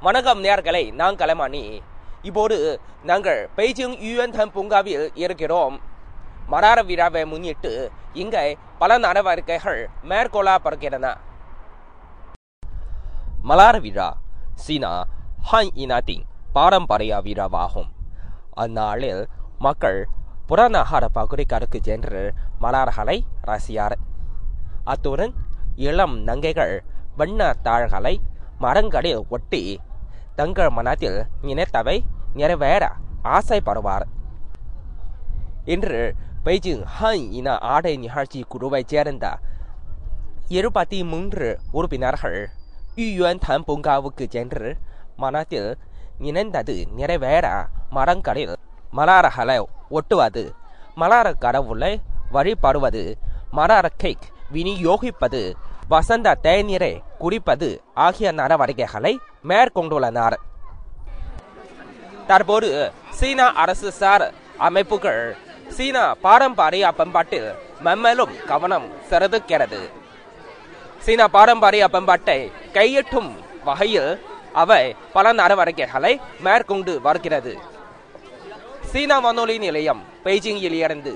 வணக்கம் நேயர்களே, நான் கலைமானி. இப்போது நாங்கள் பெய்ஜிங் யுஎன்டன் பூங்காவில் இருக்கிறோம். மலார விழாவை முன்னிட்டு இங்கே பல நடவடிக்கைகள் மேற்கொள்ளப்படுகின்றன. மலார விழா சீனா ஹான் இனத்தின் பாரம்பரிய விழாவாகும். அந்நாளில் மக்கள் புறநகர பகுதிகளுக்கு சென்று மலர்களை ரசியார். அத்துடன் இளம் நங்கைகள் வண்ண தாள்களை மரங்களில் ஒட்டி தங்கள் மனத்தில் நினைத்தவை நிறைவேற ஆசைப்படுவார். இன்று பெய்ஜிங் ஹான் இன ஆடை நிகழ்ச்சி குழுவைச் சேர்ந்த 23 உறுப்பினர்கள் யுஎன்டன் பூங்காவுக்கு சென்று மனத்தில் நினைந்தது நிறைவேற மரங்களில் மலர்களை ஒட்டுவது, மலர் கடவுளை வழிபடுவது, மலர் கேக் விநியோகிப்பது, வசந்த தேநீரை குடிப்பது ஆகிய நடவடிக்கைகளை மேற்கொண்டுள்ளனர். தற்போது சீனா அரசு சார் அமைப்புகள் சீனா பாரம்பரிய பண்பாட்டில் மென்மேலும் கவனம் செலுத்துகிறது. சீனா பாரம்பரிய பண்பாட்டை கையெட்டும் வகையில் அவை பல நடவடிக்கைகளை மேற்கொண்டு வருகிறது. சீனா வானொலி நிலையம் பெய்ஜிங்கில் இருந்து